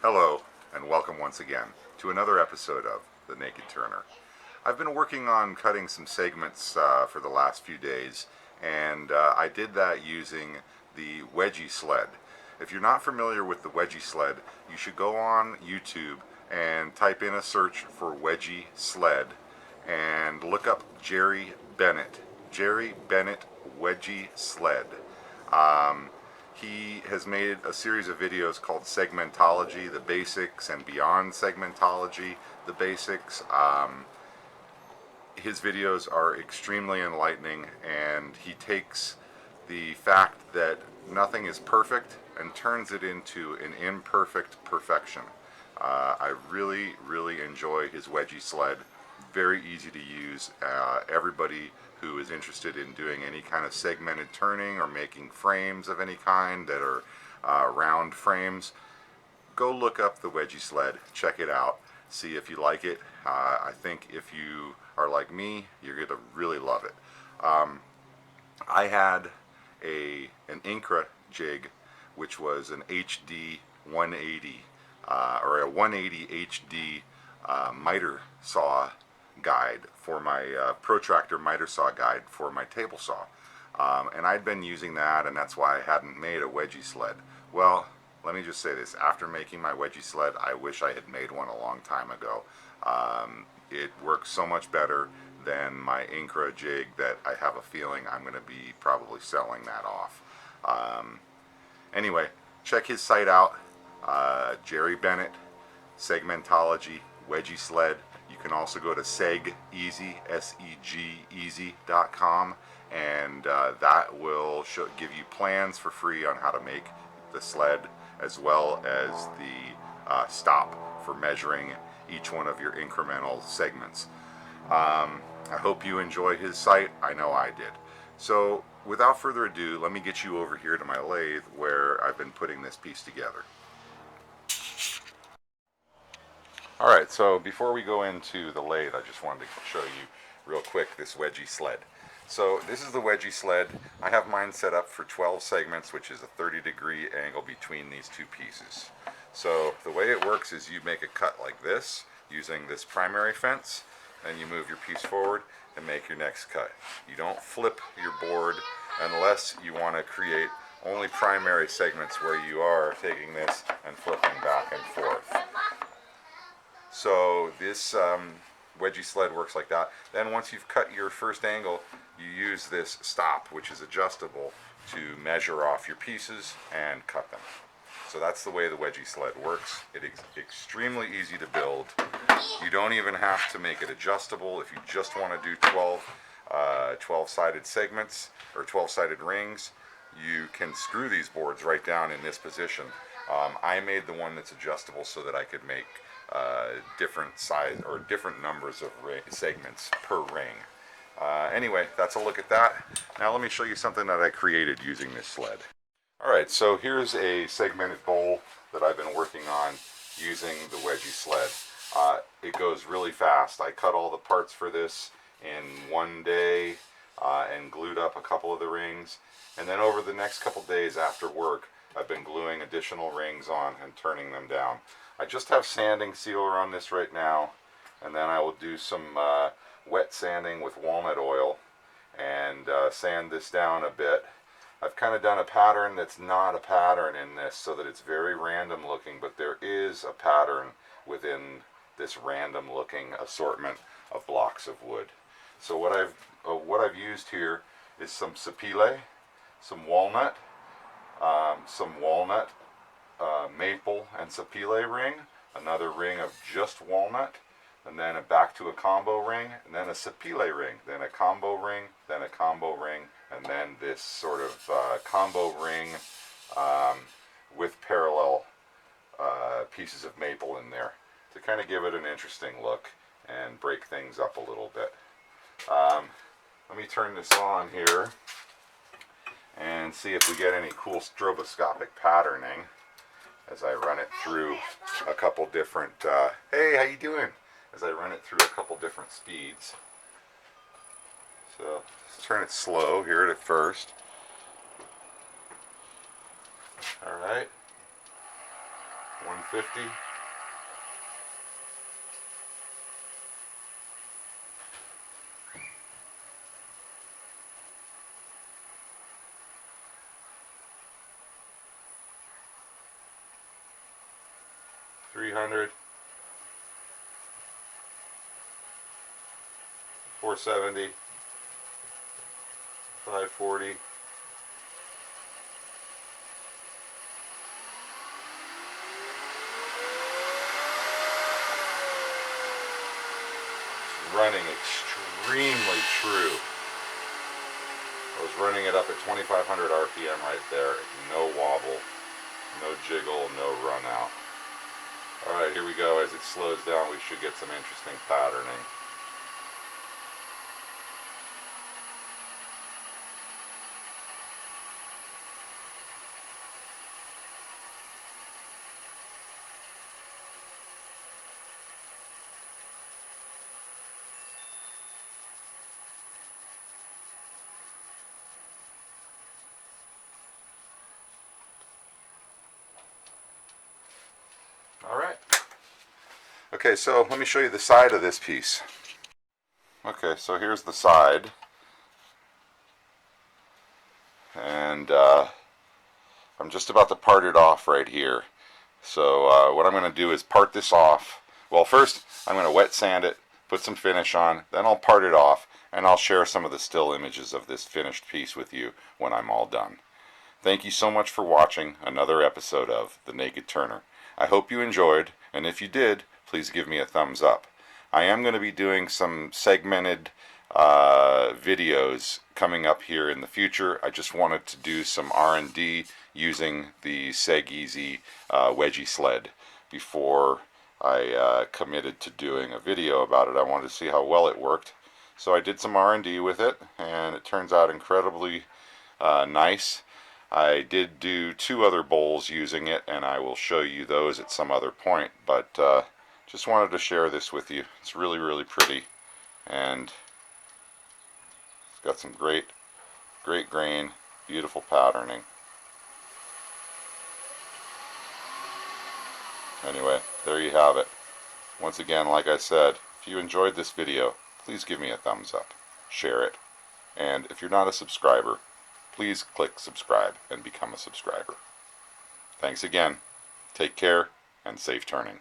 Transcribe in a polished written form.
Hello, and welcome once again to another episode of The Naked Turner. I've been working on cutting some segments for the last few days, and I did that using the Wedgie Sled. If you're not familiar with the Wedgie Sled, you should go on YouTube and type in a search for Wedgie Sled and look up Jerry Bennett. Jerry Bennett Wedgie Sled. Um, he has made a series of videos called Segmentology, the Basics, and Beyond Segmentology, the Basics. His videos are extremely enlightening, and he takes the fact that nothing is perfect and turns it into an imperfect perfection. I really enjoy his Wedgie Sled. Very easy to use. Everybody who is interested in doing any kind of segmented turning or making frames of any kind that are round frames, go look up the Wedgie Sled, check it out, see if you like it. I think if you are like me, you're going to really love it. I had an Incra jig, which was an HD 180 or a 180 HD miter saw guide for my protractor miter saw guide for my table saw. And I'd been using that, and that's why I hadn't made a Wedgie Sled. Well, let me just say this. After making my Wedgie Sled, I wish I had made one a long time ago. It works so much better than my Incra jig that I have a feeling I'm going to be probably selling that off. Anyway, check his site out, Jerry Bennett, Segmentology, Wedgie Sled. You can also go to segeasy, SEG-easy.com, and that will give you plans for free on how to make the sled, as well as the stop for measuring each one of your incremental segments. I hope you enjoy his site. I know I did. So without further ado, let me get you over here to my lathe where I've been putting this piece together. Alright, so before we go into the lathe, I just wanted to show you real quick this Wedgie Sled. So this is the Wedgie Sled. I have mine set up for 12 segments, which is a 30-degree angle between these two pieces. So the way it works is you make a cut like this using this primary fence, then you move your piece forward and make your next cut. You don't flip your board unless you want to create only primary segments where you are taking this and flipping back and forth. So this Wedgie Sled works like that. Then once you've cut your first angle, you use this stop, which is adjustable, to measure off your pieces and cut them. So that's the way the Wedgie Sled works. It is extremely easy to build. You don't even have to make it adjustable. If you just want to do 12-sided segments or 12-sided rings, you can screw these boards right down in this position. I made the one that's adjustable so that I could make different size or different numbers of segments per ring. Anyway, that's a look at that. Now let me show you something that I created using this sled. Alright, so here's a segmented bowl that I've been working on using the Wedgie Sled. It goes really fast. I cut all the parts for this in one day and glued up a couple of the rings. And then over the next couple days after work, I've been gluing additional rings on and turning them down. I just have sanding sealer on this right now, and then I will do some wet sanding with walnut oil and sand this down a bit. I've kind of done a pattern that's not a pattern in this so that it's very random looking, but there is a pattern within this random looking assortment of blocks of wood. So what I've used here is some sapele, some walnut, maple and sapele ring, another ring of just walnut, and then back to a combo ring, and then a sapele ring, then a combo ring, then a combo ring, and then this sort of combo ring with parallel pieces of maple in there to kind of give it an interesting look and break things up a little bit. Let me turn this on here and see if we get any cool stroboscopic patterning as I run it through a couple different, hey, how you doing? As I run it through a couple different speeds. So let's turn it slow here at first. Alright. 150. $300, 470, 540, 's running extremely true. I was running it up at 2,500 RPM right there. No wobble, no jiggle, no run out. Alright, here we go. As it slows down, we should get some interesting patterning. Alright. Okay, so let me show you the side of this piece. Okay, so here's the side. And I'm just about to part it off right here. So what I'm going to do is part this off. Well, first I'm going to wet sand it, put some finish on, then I'll part it off, and I'll share some of the still images of this finished piece with you when I'm all done. Thank you so much for watching another episode of The Naked Turner. I hope you enjoyed, and if you did, please give me a thumbs up. I am going to be doing some segmented videos coming up here in the future. I just wanted to do some R&D using the Seg Easy Wedgie Sled before I committed to doing a video about it. I wanted to see how well it worked. So I did some R&D with it, and it turns out incredibly nice. I did do 2 other bowls using it, and I will show you those at some other point, but just wanted to share this with you. It's really, really pretty, and it's got some great grain, beautiful patterning. Anyway, there you have it. Once again, like I said, if you enjoyed this video, please give me a thumbs up, share it, and if you're not a subscriber, please click subscribe and become a subscriber. Thanks again. Take care and safe turning.